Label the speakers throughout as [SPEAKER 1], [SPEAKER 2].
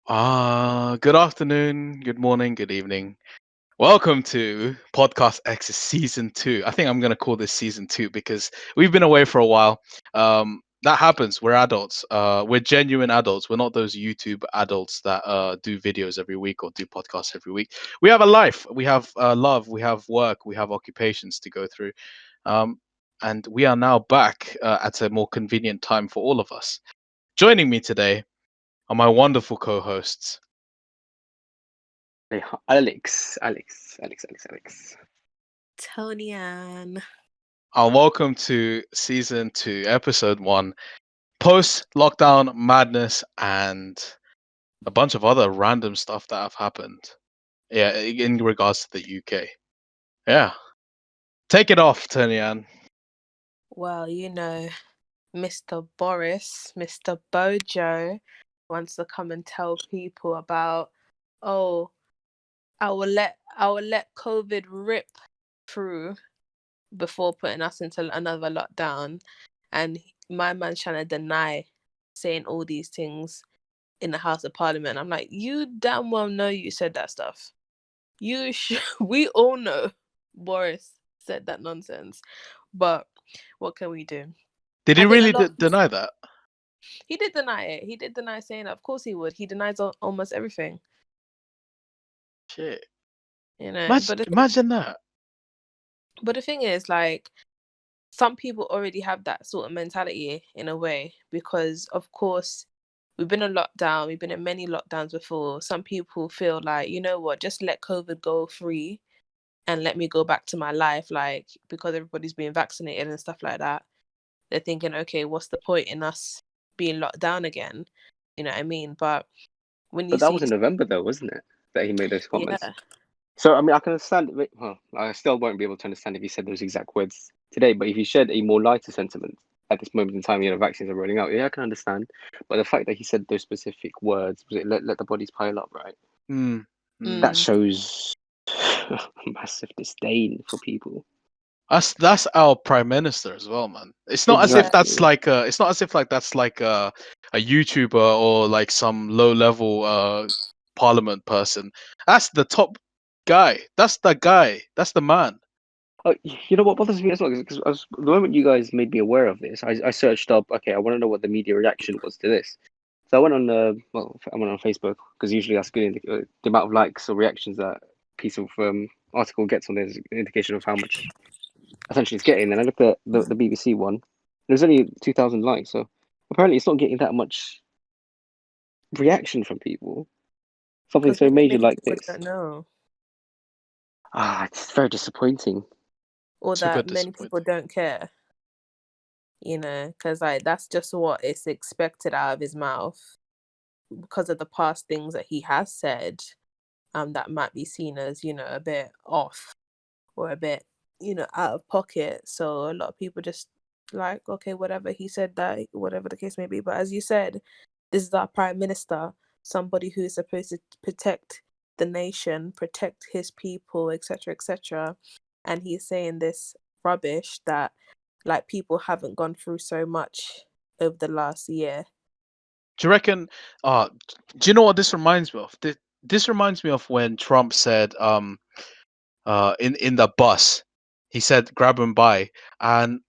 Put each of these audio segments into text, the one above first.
[SPEAKER 1] Good afternoon, good morning, good evening. Welcome to Podcast X's Season 2. I think I'm going to call this Season 2 because we've been away for a while. That happens. We're adults. We're genuine adults. We're not those YouTube adults that do videos every week or do podcasts every week. We have a life. We have love. We have work. We have occupations to go through. Um, and we are now back at a more convenient time for all of us. Joining me today are my wonderful co-hosts.
[SPEAKER 2] Hey, Alex.
[SPEAKER 3] Tony Ann.
[SPEAKER 1] Welcome to season 2, episode 1, post lockdown madness and a bunch of other random stuff that have happened. Yeah, in regards to the UK. Yeah. Take it off, Tony Ann.
[SPEAKER 3] Well, Mr. Boris, Mr. Bojo wants to come and tell people about, oh, I will let COVID rip through before putting us into another lockdown. And my man's trying to deny saying all these things in the House of Parliament. I'm like, you damn well know you said that stuff. We all know Boris said that nonsense. But what can we do?
[SPEAKER 1] Did
[SPEAKER 3] I
[SPEAKER 1] he
[SPEAKER 3] think a
[SPEAKER 1] really
[SPEAKER 3] lot.
[SPEAKER 1] deny that?
[SPEAKER 3] He did deny it. He did deny saying that. Of course he would. He denies almost everything.
[SPEAKER 1] Shit.
[SPEAKER 3] But
[SPEAKER 1] Imagine that.
[SPEAKER 3] the thing is, like, some people already have that sort of mentality in a way because, of course, we've been in lockdown. We've been in many lockdowns before. Some people feel like, you know what, just let COVID go free and let me go back to my life, like, because everybody's being vaccinated and stuff like that. They're thinking, okay, what's the point in us being locked down again? You know what I mean? But when you
[SPEAKER 2] But that
[SPEAKER 3] see,
[SPEAKER 2] was in November, though, wasn't it? That he made those comments.
[SPEAKER 3] yeah,
[SPEAKER 2] So, I mean, I can understand. Well, I still won't be able to understand if he said those exact words today. But if he shared a more lighter sentiment at this moment in time, vaccines are rolling out. Yeah, I can understand. But the fact that he said those specific words, was it let the bodies pile up, right?
[SPEAKER 1] Mm, mm.
[SPEAKER 2] That shows massive disdain for people.
[SPEAKER 1] That's our prime minister as well, man. It's not as if
[SPEAKER 3] yeah,
[SPEAKER 1] that's
[SPEAKER 2] Exactly.
[SPEAKER 1] like it's not as if like that's like a YouTuber or like some low level parliament person. That's the top guy. That's the guy. That's the man.
[SPEAKER 2] Oh, you know what bothers me as well? Because the moment you guys made me aware of this, I searched up. Okay, I want to know what the media reaction was to this. So I went on, I went on Facebook because usually that's good. The amount of likes or reactions that piece of article gets on there is an indication of how much attention it's getting. And I looked at the BBC one. There's only 2,000 likes, so apparently it's not getting that much reaction from people. Something
[SPEAKER 3] because
[SPEAKER 2] so major
[SPEAKER 3] many
[SPEAKER 2] like
[SPEAKER 3] people
[SPEAKER 2] this.
[SPEAKER 3] don't know,
[SPEAKER 2] It's very disappointing.
[SPEAKER 3] or
[SPEAKER 1] Super
[SPEAKER 3] that many people
[SPEAKER 1] disappointing.
[SPEAKER 3] don't care. Because like that's just what is expected out of his mouth because of the past things that he has said. That might be seen as a bit off or a bit out of pocket. So a lot of people just like, okay, whatever he said, that whatever the case may be. But as you said, this is our prime minister, somebody who is supposed to protect the nation, protect his people, etc., etc. And he's saying this rubbish that like people haven't gone through so much over the last year.
[SPEAKER 1] Do you reckon? Do you know what this reminds me of? This reminds me of when Trump said in the bus. He said, "Grab and buy," and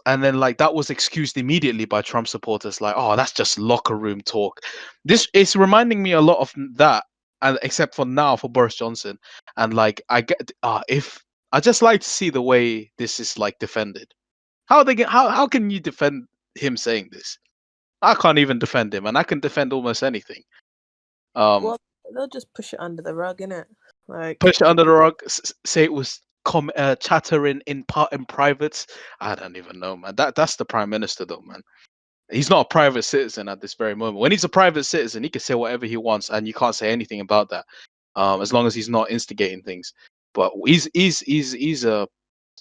[SPEAKER 1] then like that was excused immediately by Trump supporters, like, "Oh, that's just locker room talk." This is reminding me a lot of that, and except for now for Boris Johnson, and like I get, if I just like to see the way this is like defended. How can you defend him saying this? I can't even defend him, and I can defend almost anything. Um,
[SPEAKER 3] Well, they'll just push it under the rug, innit? Like,
[SPEAKER 1] Push it under the rug. Say it was chattering in private. I don't even know, man. That's the prime minister, though, man. He's not a private citizen at this very moment. When he's a private citizen, he can say whatever he wants, and you can't say anything about that, as long as he's not instigating things. But he's a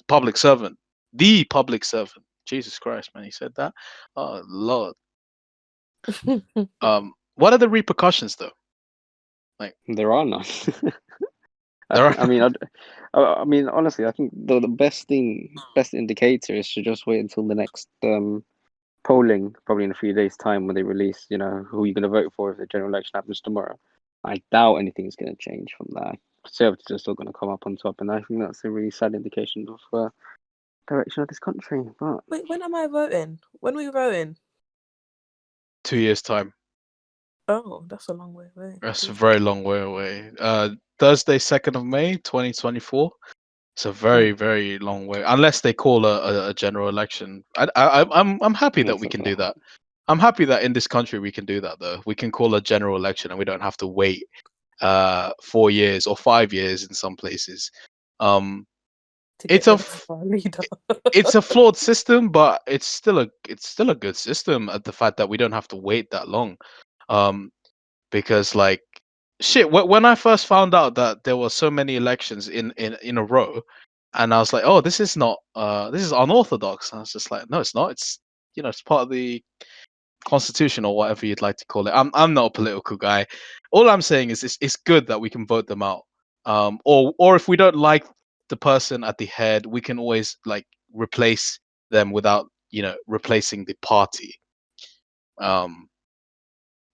[SPEAKER 1] public servant, the public servant. Jesus Christ, man, he said that. Oh Lord. What are the repercussions, though? Like
[SPEAKER 2] There are none.
[SPEAKER 1] there are.
[SPEAKER 2] I mean, I mean, honestly, I think the best indicator is to just wait until the next polling probably in a few days' time when they release, who you're going to vote for if the general election happens tomorrow. I doubt anything's going to change from that. Conservatives are still going to come up on top, and I think that's a really sad indication of direction of this country. But
[SPEAKER 3] Wait, when am I voting? When are we voting?
[SPEAKER 1] 2 years time.
[SPEAKER 3] Oh, that's a long way away.
[SPEAKER 1] That's a very long way away. Thursday, 2nd of May, 2024. It's a very, very long way. Unless they call a general election. I'm happy that we can do that. I'm happy that in this country we can do that though. We can call a general election and we don't have to wait 4 years or 5 years in some places.
[SPEAKER 3] To
[SPEAKER 1] It's
[SPEAKER 3] get
[SPEAKER 1] a
[SPEAKER 3] rid
[SPEAKER 1] f-
[SPEAKER 3] of our leader.
[SPEAKER 1] it's a flawed system, but it's still a good system at the fact that we don't have to wait that long. Because like shit, when I first found out that there were so many elections in a row, and I was like, oh, this is not this is unorthodox. And I was just like, no, it's not. It's it's part of the constitution or whatever you'd like to call it. I'm not a political guy. All I'm saying is it's good that we can vote them out. Or if we don't like the person at the head, we can always like replace them without replacing the party.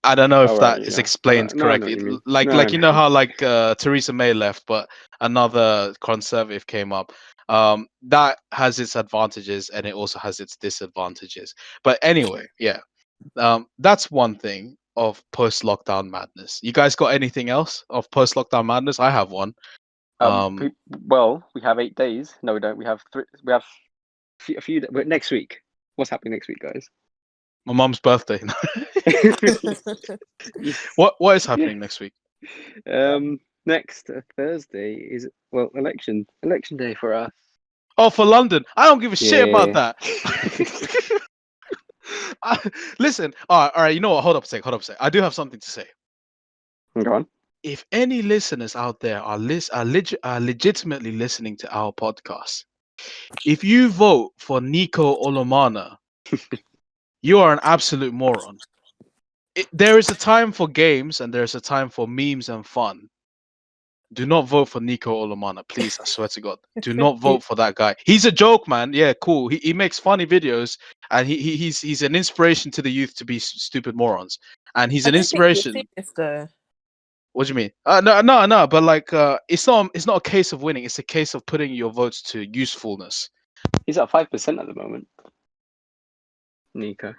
[SPEAKER 1] I don't know if
[SPEAKER 2] all
[SPEAKER 1] that
[SPEAKER 2] right,
[SPEAKER 1] is
[SPEAKER 2] yeah.
[SPEAKER 1] explained
[SPEAKER 2] No, I know what
[SPEAKER 1] correctly.
[SPEAKER 2] you mean.
[SPEAKER 1] Like
[SPEAKER 2] No,
[SPEAKER 1] you know how like Theresa May left, but another conservative came up. That has its advantages and it also has its disadvantages. But anyway, yeah. That's one thing of post-lockdown madness. You guys got anything else of post-lockdown madness? I have one.
[SPEAKER 2] well, we have 8 days. No, we don't. We have three. We have a few. But next week, what's happening next week, guys?
[SPEAKER 1] My mom's birthday.
[SPEAKER 2] Yes.
[SPEAKER 1] What is
[SPEAKER 2] Yeah.
[SPEAKER 1] happening next week?
[SPEAKER 2] Next Thursday is election day for us.
[SPEAKER 1] Oh, for London. I don't give a shit about
[SPEAKER 2] Yeah.
[SPEAKER 1] that. Listen, all right. You know what? Hold up a sec. I do have something to say.
[SPEAKER 2] Go on.
[SPEAKER 1] If any listeners out there are legitimately listening to our podcast, if you vote for Nico Olomana, you are an absolute moron. There is a time for games and there is a time for memes and fun. Do not vote for Nico Olomana, please. I swear to God. Do not vote for that guy. He's a joke, man. Yeah, cool. He makes funny videos, and he's an inspiration to the youth to be stupid morons. And he's
[SPEAKER 3] I
[SPEAKER 1] an
[SPEAKER 3] didn't think he was
[SPEAKER 1] inspiration.
[SPEAKER 3] serious though.
[SPEAKER 1] What do you mean? No. But like, it's not a case of winning. It's a case of putting your votes to usefulness.
[SPEAKER 2] He's at 5% at the moment. Nico.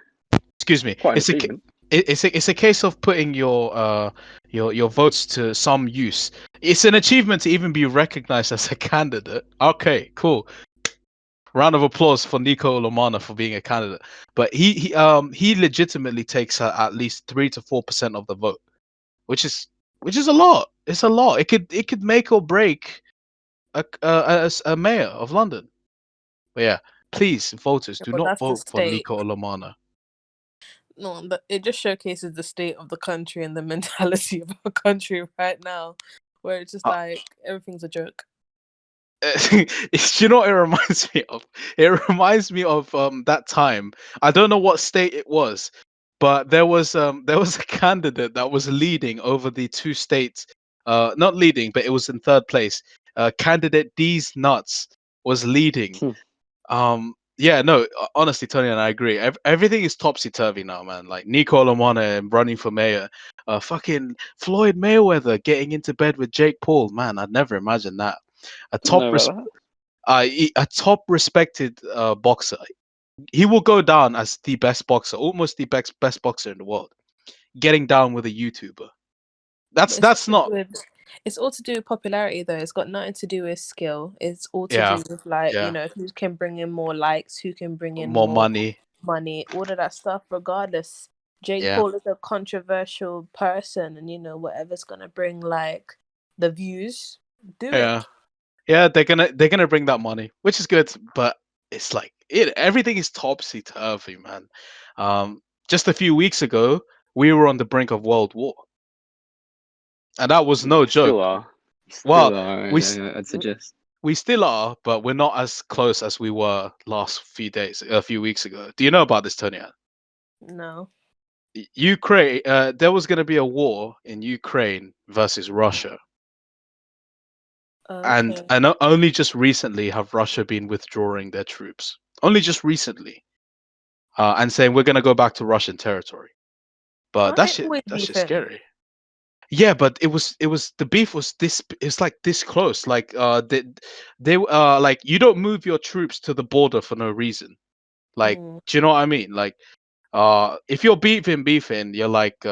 [SPEAKER 1] Excuse me.
[SPEAKER 2] Quite an achievement.
[SPEAKER 1] It's a case of putting your votes to some use. It's an achievement to even be recognized as a candidate. Okay, cool. Round of applause for Nico Lomana for being a candidate. But he legitimately takes at least 3 to 4% of the vote, which is a lot. It's a lot. It could make or break a mayor of London. But yeah, please, voters, do
[SPEAKER 3] But
[SPEAKER 1] not
[SPEAKER 3] that's the
[SPEAKER 1] vote for
[SPEAKER 3] state.
[SPEAKER 1] Nico Lomana.
[SPEAKER 3] No, it just showcases the state of the country and the mentality of our country right now, where it's just like everything's a joke.
[SPEAKER 1] You know what it reminds me of? It reminds me of that time. I don't know what state it was, but there was a candidate that was leading over the two states. Not leading, but it was in third place. Candidate D's nuts was leading. Yeah, no, honestly, Tony and I agree. Everything is topsy turvy now, man. Like Nico Lamona running for mayor, fucking Floyd Mayweather getting into bed with Jake Paul. Man, I'd never imagined that. A top
[SPEAKER 2] No,
[SPEAKER 1] res-
[SPEAKER 2] about
[SPEAKER 1] a top respected boxer. He will go down as the best boxer, almost the best boxer in the world. Getting down with a YouTuber. That's not.
[SPEAKER 3] It's all to do with popularity, though. It's got nothing to do with skill. It's all to
[SPEAKER 1] Yeah,
[SPEAKER 3] do with like
[SPEAKER 1] yeah.
[SPEAKER 3] who can bring in more likes, who can bring in
[SPEAKER 1] More
[SPEAKER 3] more
[SPEAKER 1] money.
[SPEAKER 3] all of that stuff. Regardless, Jake
[SPEAKER 1] Yeah.
[SPEAKER 3] Paul is a controversial person, and whatever's gonna bring like the views, do
[SPEAKER 1] Yeah.
[SPEAKER 3] it.
[SPEAKER 1] Yeah, they're gonna bring that money, which is good, but it's like everything is topsy turvy, man. Just a few weeks ago, we were on the brink of World War, and that was no joke.
[SPEAKER 2] Still are.
[SPEAKER 1] Well,
[SPEAKER 2] Still are,
[SPEAKER 1] we s-
[SPEAKER 2] I'd suggest.
[SPEAKER 1] we still are, but we're not as close as we were a few weeks ago. Do you know about this, Tony?
[SPEAKER 3] No.
[SPEAKER 1] Ukraine. There was gonna be a war in Ukraine versus Russia. And
[SPEAKER 3] Okay.
[SPEAKER 1] I know only just recently have Russia been withdrawing their troops. Only just recently. and saying we're gonna go back to Russian territory. But
[SPEAKER 3] Aren't they always
[SPEAKER 1] that's just
[SPEAKER 3] beefing?
[SPEAKER 1] scary. Yeah, but it was the beef was this. It's like this close. Like they like you don't move your troops to the border for no reason. Like,
[SPEAKER 3] Mm.
[SPEAKER 1] do you know what I mean? Like, if you're beefing, you're like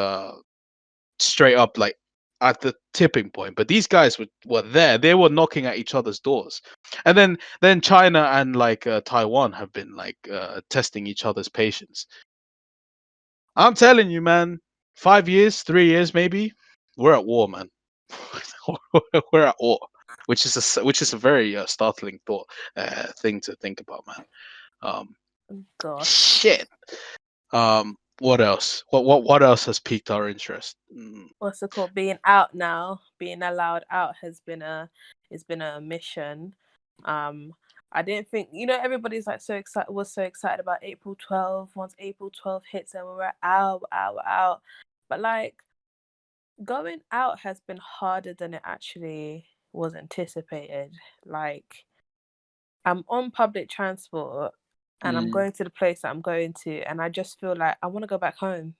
[SPEAKER 1] straight up like at the tipping point. But these guys were there. They were knocking at each other's doors, and then China and like Taiwan have been like testing each other's patience. I'm telling you, man. 5 years, 3 years, maybe we're at war, man. We're at war, which is a very startling thing to think about, man. Um,
[SPEAKER 3] Gosh.
[SPEAKER 1] shit. What else? What else has piqued our interest?
[SPEAKER 3] What's it called? Being out now, being allowed out has been a mission. Um, I didn't think, everybody's like was so excited about April 12th. Once April 12th hits and we're out. But like going out has been harder than it actually was anticipated. Like I'm on public transport and I'm
[SPEAKER 1] Mm.
[SPEAKER 3] going to the place that I'm going to, and I just feel like I want to go back home.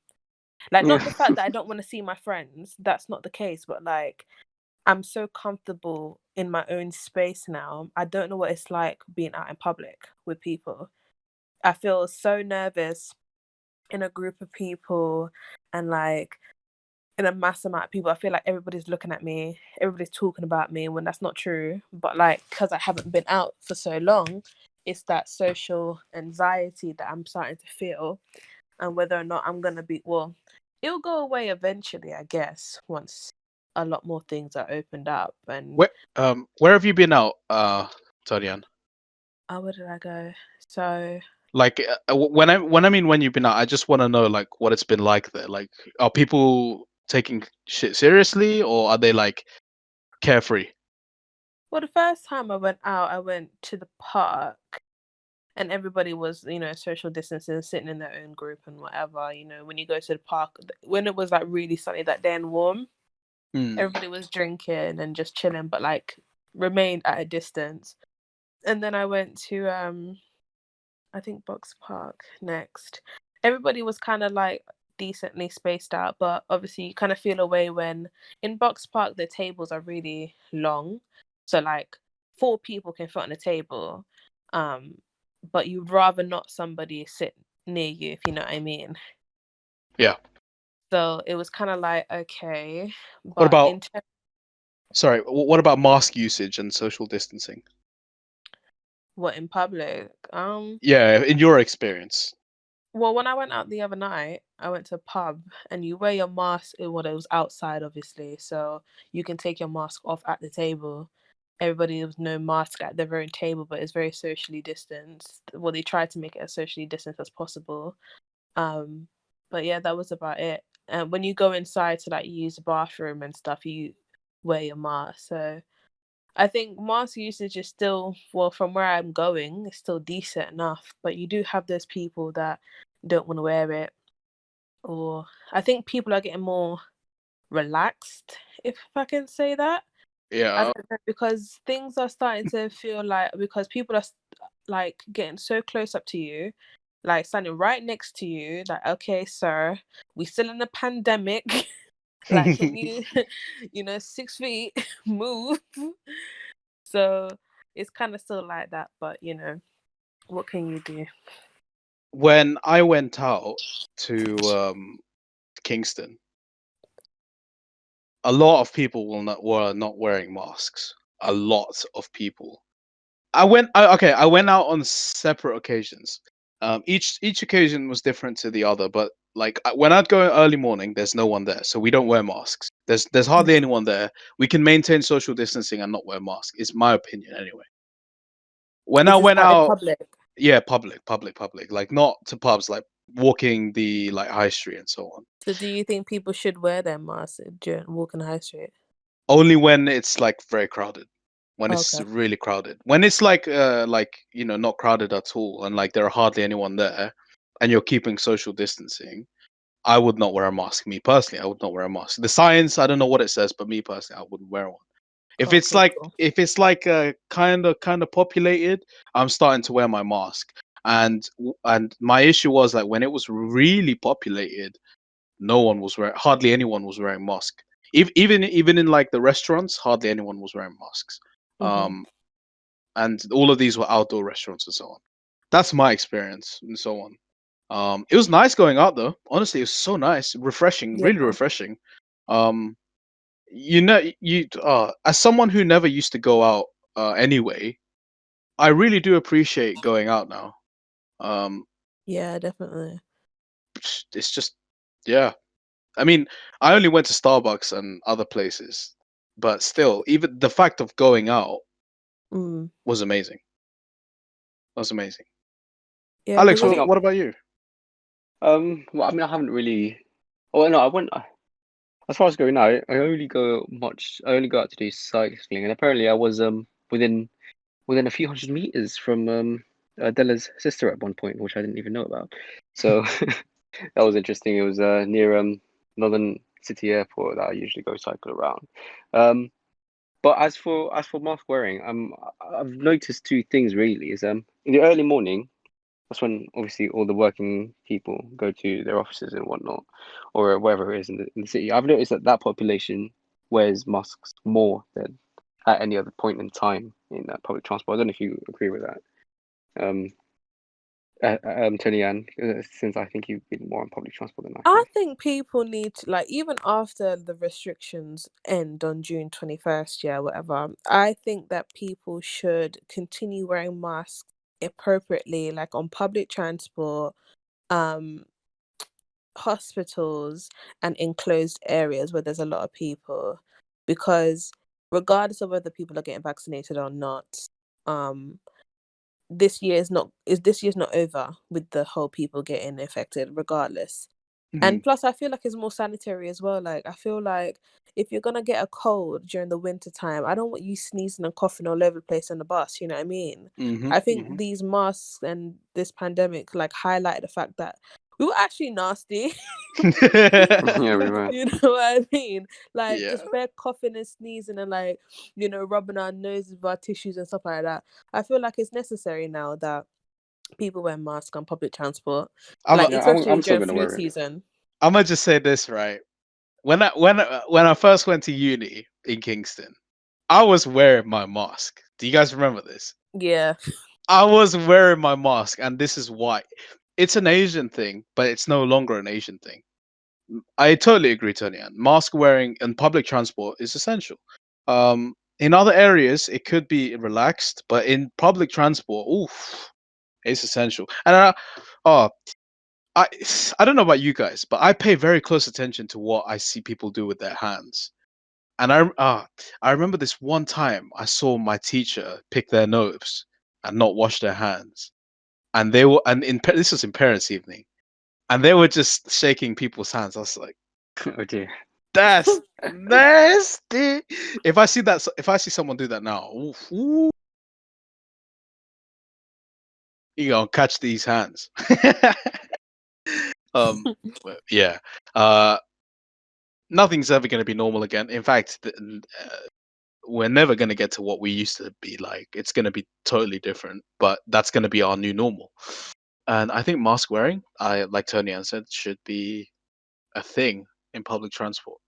[SPEAKER 3] Like, not the fact that I don't want to see my friends, that's not the case, but like, I'm so comfortable in my own space now. I don't know what it's like being out in public with people. I feel so nervous in a group of people and like in a mass amount of people. I feel like everybody's looking at me, everybody's talking about me when that's not true. But like, because I haven't been out for so long, it's that social anxiety that I'm starting to feel. And whether or not I'm going to be, well, it'll go away eventually, I guess, once a lot more things are opened up. And
[SPEAKER 1] Where have you been out, Tarian?
[SPEAKER 3] where did I go? So,
[SPEAKER 1] Like when I mean when you've been out, I just want to know like what it's been like there. Like, are people taking shit seriously, or are they like carefree?
[SPEAKER 3] well, the first time I went out, I went to the park and everybody was, social distancing, sitting in their own group and whatever. When you go to the park, when it was like really sunny that day and warm,
[SPEAKER 1] Mm.
[SPEAKER 3] everybody was drinking and just chilling, but like remained at a distance. And then I went to I think Box Park next. Everybody was kind of like decently spaced out, but obviously you kind of feel away when in Box Park the tables are really long, so like 4 people can fit on a table, but you'd rather not somebody sit near you, if you know what I mean.
[SPEAKER 1] Yeah.
[SPEAKER 3] So it was kind of like okay,
[SPEAKER 1] What
[SPEAKER 3] but
[SPEAKER 1] about sorry? What about mask usage and social distancing?
[SPEAKER 3] what in public?
[SPEAKER 1] Yeah, in your experience.
[SPEAKER 3] Well, when I went out the other night, I went to a pub and you wear your mask it was outside, obviously. So you can take your mask off at the table. Everybody was no mask at their own table, but it's very socially distanced. Well, they tried to make it as socially distanced as possible. Um, but yeah, that was about it. And when you go inside to like use the bathroom and stuff, you wear your mask. So I think mask usage is still, well, from where I'm going, it's still decent enough. But you do have those people that don't want to wear it. Or I think people are getting more relaxed, if I can say that. I
[SPEAKER 1] Yeah.
[SPEAKER 3] don't know, because things are starting to feel like, because people are like getting so close up to you, like standing right next to you, like, okay, sir, we still in a pandemic. Like, can you, 6 feet, move? So it's kind of still like that, but what can you do?
[SPEAKER 1] When I went out to Kingston, a lot of people were not wearing masks. A lot of people. I went out on separate occasions. Each occasion was different to the other, but like when I'd go early morning, there's no one there, so we don't wear masks. There's hardly anyone there. We can maintain social distancing and not wear masks. It's my opinion anyway. When I
[SPEAKER 3] Is this
[SPEAKER 1] went
[SPEAKER 3] out in
[SPEAKER 1] out,
[SPEAKER 3] public?
[SPEAKER 1] yeah, public, like not to pubs, like walking the like high street and so on.
[SPEAKER 3] So do you think people should wear their masks during walking the high street?
[SPEAKER 1] Only when it's like very crowded. When it's
[SPEAKER 3] Okay.
[SPEAKER 1] really crowded. When it's like not crowded at all and like there are hardly anyone there and you're keeping social distancing, I would not wear a mask. Me personally, I would not wear a mask. The science, I don't know what it says, but me personally, I wouldn't wear one. If it's
[SPEAKER 3] Okay,
[SPEAKER 1] like
[SPEAKER 3] cool.
[SPEAKER 1] kind of populated, I'm starting to wear my mask. And my issue was like when it was really populated, no one was wearing, hardly anyone was wearing mask. Even in like the restaurants, hardly anyone was wearing masks.
[SPEAKER 3] Mhm.
[SPEAKER 1] Um, and all of these were outdoor restaurants and so on. That's my experience and so on. It was nice going out though. Honestly, it was so nice, refreshing,
[SPEAKER 3] Yeah.
[SPEAKER 1] really refreshing. Um, as someone who never used to go out anyway, I really do appreciate going out now. Um,
[SPEAKER 3] Yeah, definitely.
[SPEAKER 1] it's just, yeah. I mean, I only went to Starbucks and other places, but still, even the fact of going out
[SPEAKER 3] Mm.
[SPEAKER 1] was amazing. Was amazing.
[SPEAKER 3] Yeah,
[SPEAKER 1] Alex,
[SPEAKER 3] because
[SPEAKER 2] I think
[SPEAKER 1] what about you?
[SPEAKER 2] well, I mean, I haven't really. Oh no, I went. As far as going now, I only go much. I only go out to do cycling, and apparently I was within a few hundred meters from Della's sister at one point, which I didn't even know about. So that was interesting. It was near Northern City Airport that I usually go cycle around. But as for mask wearing, I've noticed two things really. Is in the early morning, that's when obviously all the working people go to their offices and whatnot, or wherever it is in the city. I've noticed that that population wears masks more than at any other point in time in public transport. I don't know if you agree with that. Um, Tony Ann, since I think you've been more on public transport than I
[SPEAKER 3] I
[SPEAKER 2] have.
[SPEAKER 3] think people need to, like, even after the restrictions end on June 21st, yeah, whatever, I think that people should continue wearing masks appropriately, like on public transport, um, hospitals, and enclosed areas where there's a lot of people, because regardless of whether people are getting vaccinated or not, um, this year's not over with the whole people getting infected, regardless.
[SPEAKER 1] Mhm.
[SPEAKER 3] And plus, I feel like it's more sanitary as well. Like, I feel like if you're gonna get a cold during the winter time, I don't want you sneezing and coughing all over the place on the bus. You know what I mean?
[SPEAKER 1] Mhm.
[SPEAKER 3] I think
[SPEAKER 1] Mhm.
[SPEAKER 3] these masks and this pandemic like highlighted the fact that we were actually nasty.
[SPEAKER 2] Yeah, we were.
[SPEAKER 3] You know what I mean? Like
[SPEAKER 1] Yeah.
[SPEAKER 3] just bare coughing and sneezing and like, rubbing our noses with our tissues and stuff like that. I feel like it's necessary now that people wear masks on public transport,
[SPEAKER 1] I'm a,
[SPEAKER 3] like
[SPEAKER 2] Yeah, I'm
[SPEAKER 3] especially
[SPEAKER 2] still
[SPEAKER 3] during
[SPEAKER 2] gonna
[SPEAKER 3] flu
[SPEAKER 2] wear it.
[SPEAKER 3] season.
[SPEAKER 1] I'm gonna just say this right. When I first went to uni in Kingston, I was wearing my mask. Do you guys remember this?
[SPEAKER 3] Yeah.
[SPEAKER 1] I was wearing my mask, and this is why. It's an Asian thing, but it's no longer an Asian thing. I totally agree, Tony. And mask wearing in public transport is essential. In other areas, it could be relaxed, but in public transport, oof, it's essential. And oh, I I don't know about you guys, but I pay very close attention to what I see people do with their hands. And I remember this one time I saw my teacher pick their nose and not wash their hands, and they were and this was in parents' evening, and they were just shaking people's hands. I was like,
[SPEAKER 2] Oh dear.
[SPEAKER 1] that's nasty. If I see someone do that now, oof, ooh, you gonna catch these hands. But yeah. Uh, Nothing's ever going to be normal again. In fact, we're never going to get to what we used to be like. It's going to be totally different, but that's going to be our new normal. And I think mask wearing, like Tony Ann said, should be a thing in public transport.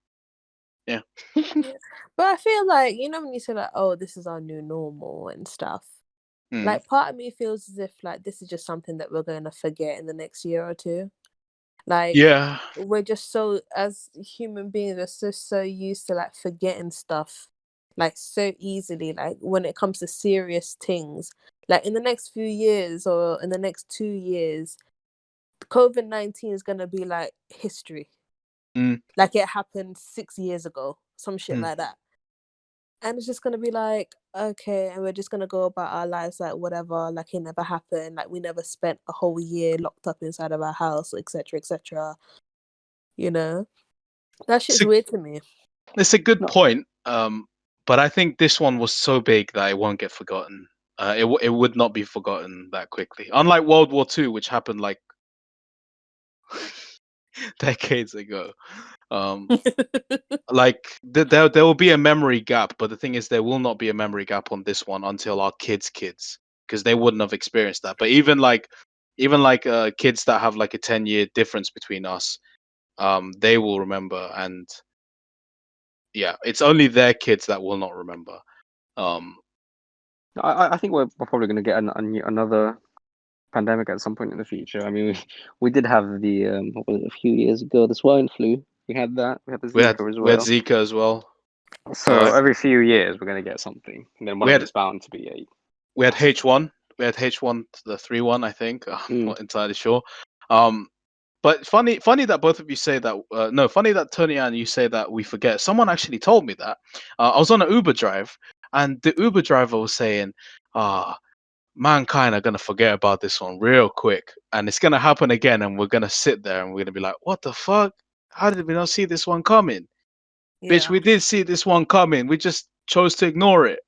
[SPEAKER 1] Yeah.
[SPEAKER 3] Yeah. But I feel like, when you say like, oh, this is our new normal and stuff,
[SPEAKER 1] Mm.
[SPEAKER 3] like part of me feels as if like this is just something that we're gonna forget in the next year or two. Like
[SPEAKER 1] Yeah.
[SPEAKER 3] we're just so, as human beings, we're so used to like forgetting stuff like so easily. Like when it comes to serious things, like in the next few years or in the next 2 years, COVID-19 is gonna be like history.
[SPEAKER 1] Mm.
[SPEAKER 3] Like it happened 6 years ago, some shit
[SPEAKER 1] Mm.
[SPEAKER 3] like that. And it's just gonna be like, okay, and we're just gonna go about our lives like whatever, like it never happened, like we never spent a whole year locked up inside of our house, etc., etc. You know, that
[SPEAKER 1] It's
[SPEAKER 3] shit's
[SPEAKER 1] a,
[SPEAKER 3] weird to me.
[SPEAKER 1] it's a good
[SPEAKER 2] No,
[SPEAKER 1] point. But I think this one was so big that it won't get forgotten. It would not be forgotten that quickly. Unlike World War II, which happened like decades ago. Um, like there will be a memory gap, but the thing is, there will not be a memory gap on this one until our kids' kids, because they wouldn't have experienced that. But even like Even like kids that have like a 10-year difference between us, they will remember, and yeah, it's only their kids that will not remember. Um,
[SPEAKER 2] I think we're probably going to get another pandemic at some point in the future. I mean, we did have the what was it, a few years ago, the swine flu. We had that. We had the Zika as
[SPEAKER 1] we had
[SPEAKER 2] well.
[SPEAKER 1] Zika as well.
[SPEAKER 2] So every few years, we're going to get something, and then one
[SPEAKER 1] We
[SPEAKER 2] of
[SPEAKER 1] had
[SPEAKER 2] them's bound to be a
[SPEAKER 1] we had
[SPEAKER 2] massive one.
[SPEAKER 1] H1. We had H1 the 3-1, I think. I'm
[SPEAKER 2] Mm.
[SPEAKER 1] not entirely sure. Um, but funny that both of you say that. No, funny that Tony and you say that we forget. Someone actually told me that. I was on an Uber drive, and the Uber driver was saying, "Ah, mankind are gonna forget about this one real quick, and it's gonna happen again, and we're gonna sit there and we're gonna be like, what the fuck? How did we not see this one coming? Bitch,
[SPEAKER 3] Yeah.
[SPEAKER 1] we did see this one coming. We just chose to ignore it."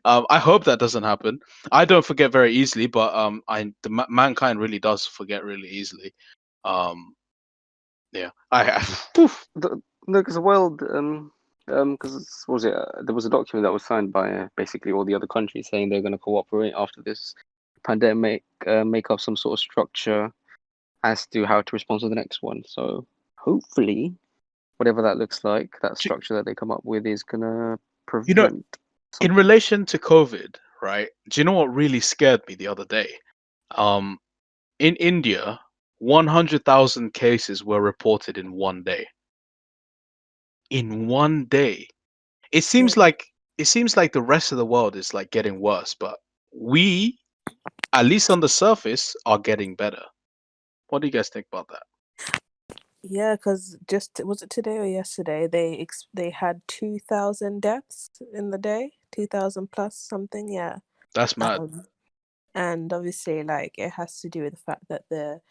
[SPEAKER 1] I hope that doesn't happen. I don't forget very easily, but mankind really does forget really easily. Um, yeah, poof.
[SPEAKER 2] No, because the world, because what was it? There was a document that was signed by basically all the other countries saying they're going to cooperate after this pandemic, make up some sort of structure as to how to respond to the next one. So hopefully, whatever that looks like, that
[SPEAKER 1] Do-
[SPEAKER 2] structure that they come up with is gonna
[SPEAKER 1] You know,
[SPEAKER 2] prevent
[SPEAKER 1] in
[SPEAKER 2] something.
[SPEAKER 1] relation to COVID, right? Do you know what really scared me the other day? Um, in India, 100,000 cases were reported in one day. In one day. It
[SPEAKER 3] Yeah.
[SPEAKER 1] seems like it seems like the rest of the world is like getting worse, but we, at least on the surface, are getting better. What do you guys think about that?
[SPEAKER 3] Yeah, because just was it today or yesterday they had 2,000 deaths in the day, 2,000 plus something. Yeah.
[SPEAKER 1] That's mad.
[SPEAKER 3] Um, and obviously, like it has to do with the fact that the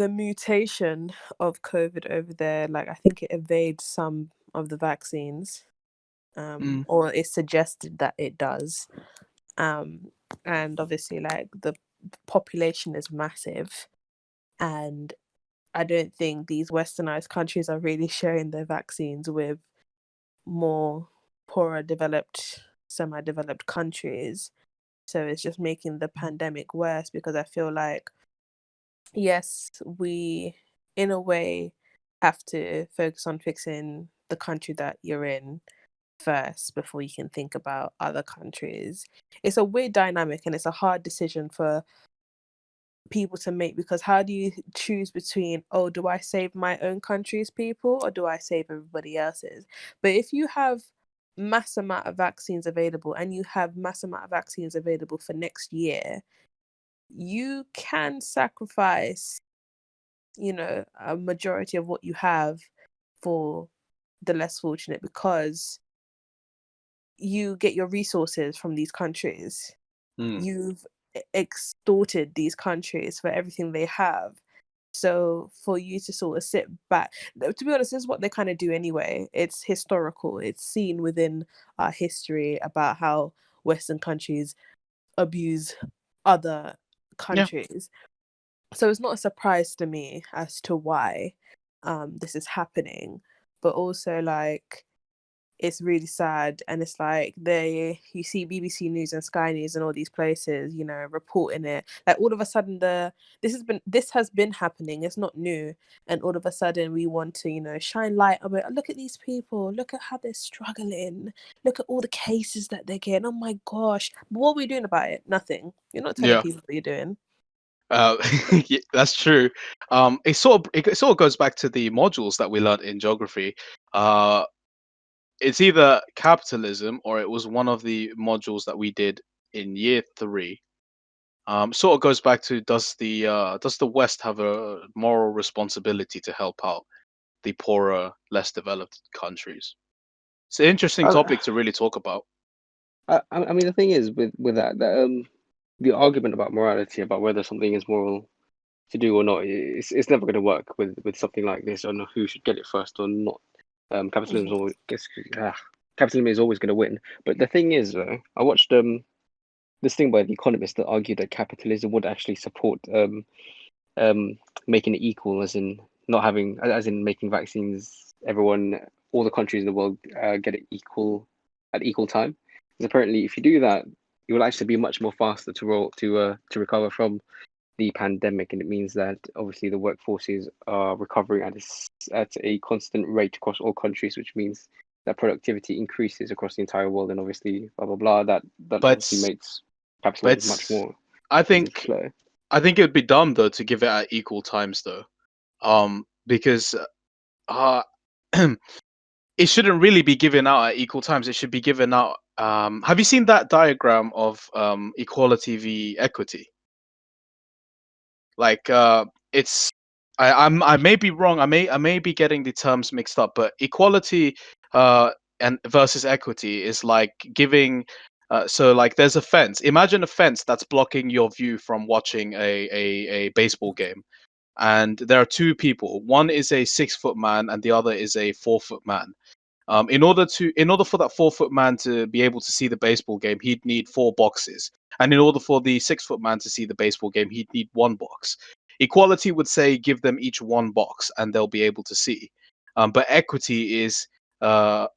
[SPEAKER 3] mutation of COVID over there, like I think it evades some of the vaccines,
[SPEAKER 1] Mm.
[SPEAKER 3] or it's suggested that it does. Um, and obviously, like the population is massive, and I don't think these westernized countries are really sharing their vaccines with more poorer developed, semi-developed countries. So it's just making the pandemic worse because I feel like, yes, we in a way have to focus on fixing the country that you're in first before you can think about other countries. It's a weird dynamic and it's a hard decision for people to make because how do you choose between, oh, do I save my own country's people or do I save everybody else's? But if you have mass amount of vaccines available and you have mass amount of vaccines available for next year, you can sacrifice, a majority of what you have for the less fortunate because you get your resources from these countries.
[SPEAKER 1] Mm.
[SPEAKER 3] You've extorted these countries for everything they have. So for you to sort of sit back, to be honest, this is what they kind of do anyway. It's historical. It's seen within our history about how Western countries abuse other
[SPEAKER 1] Yeah.
[SPEAKER 3] countries. So it's not a surprise to me as to why this is happening. But also like it's really sad and it's like you see BBC News and Sky News and all these places, reporting it. Like all of a sudden this has been happening, it's not new. And all of a sudden we want to, shine light on it. Look at these people, look at how they're struggling, look at all the cases that they're getting. Oh my gosh. But what are we doing about it? Nothing. You're not telling
[SPEAKER 1] Yeah.
[SPEAKER 3] people what you're doing.
[SPEAKER 1] Uh, yeah, that's true. It sort of goes back to the modules that we learned in geography. Uh, it's either capitalism or it was one of the modules that we did in year three. Sort of goes back to does the West have a moral responsibility to help out the poorer, less developed countries? It's an interesting
[SPEAKER 2] I,
[SPEAKER 1] topic to really talk about.
[SPEAKER 2] I mean, the thing is with that the argument about morality, about whether something is moral to do or not, it's never going to work with something like this on who should get it first or not. Capitalism is
[SPEAKER 3] Mhm.
[SPEAKER 2] always capitalism is always going to win. But the thing is, though, I watched this thing by The Economist that argued that capitalism would actually support um making it equal, as in not having, as in making vaccines, everyone, all the countries in the world get it equal at equal time. Because apparently, if you do that, it will actually be much more faster to recover from the pandemic, and it means that obviously the workforces are recovering at a constant rate across all countries, which means that productivity increases across the entire world, and obviously blah blah blah. That
[SPEAKER 1] But
[SPEAKER 2] obviously makes capitalism much
[SPEAKER 1] but
[SPEAKER 2] more
[SPEAKER 1] I
[SPEAKER 2] easy to
[SPEAKER 1] think
[SPEAKER 2] flow.
[SPEAKER 1] I think it would be dumb though to give it at equal times though, because uh, it shouldn't really be given out at equal times. It should be given out. Have you seen that diagram of equality v equity? Like it's I may be wrong. I may be getting the terms mixed up, but equality and versus equity is like giving. So like there's a fence. Imagine a fence that's blocking your view from watching a baseball game, and there are two people. One is a 6 foot man, and the other is a 4 foot man. In order for that 4 foot man to be able to see the baseball game, he'd need 4 boxes, and in order for the 6 foot man to see the baseball game, he'd need 1 box. Equality would say give them each 1 box, and they'll be able to see. But equity is uh,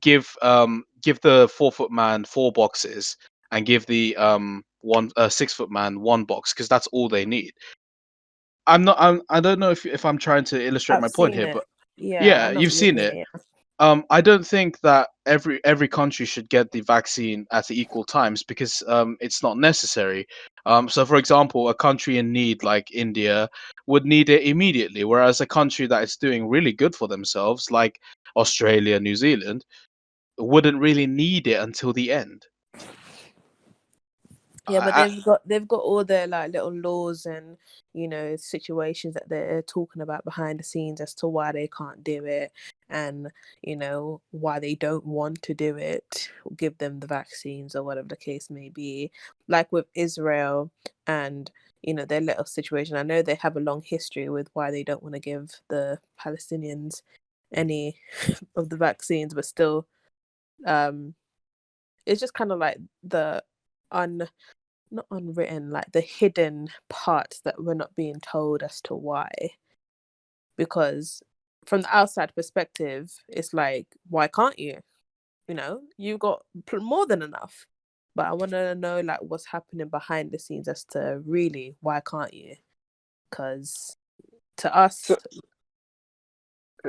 [SPEAKER 1] give the 4 foot man 4 boxes, and give the 6 foot man 1 box, because that's all they need. I don't know if I'm trying to illustrate
[SPEAKER 3] I've
[SPEAKER 1] my point
[SPEAKER 3] seen
[SPEAKER 1] here,
[SPEAKER 3] it.
[SPEAKER 1] but
[SPEAKER 3] Yeah,
[SPEAKER 1] yeah,
[SPEAKER 3] I know
[SPEAKER 1] you've
[SPEAKER 3] what you
[SPEAKER 1] seen it.
[SPEAKER 3] mean. Yeah.
[SPEAKER 1] I don't think that every country should get the vaccine at equal times, because it's not necessary. So, for example, a country in need like India would need it immediately, whereas a country that is doing really good for themselves, like Australia, New Zealand, wouldn't really need it until the end.
[SPEAKER 3] Yeah, but
[SPEAKER 1] I,
[SPEAKER 3] they've got all their like little laws and situations that they're talking about behind the scenes as to why they can't do it, and why they don't want to do it, or give them the vaccines or whatever the case may be. Like with Israel and their little situation. I know they have a long history with why they don't want to give the Palestinians any of the vaccines, but still, um, it's just kind of like the not unwritten, like the hidden parts that we're not being told as to why. Because from the outside perspective, it's like, why can't you? You've got more than enough. But I want to know like what's happening behind the scenes as to really why can't you? Because to us,
[SPEAKER 2] So,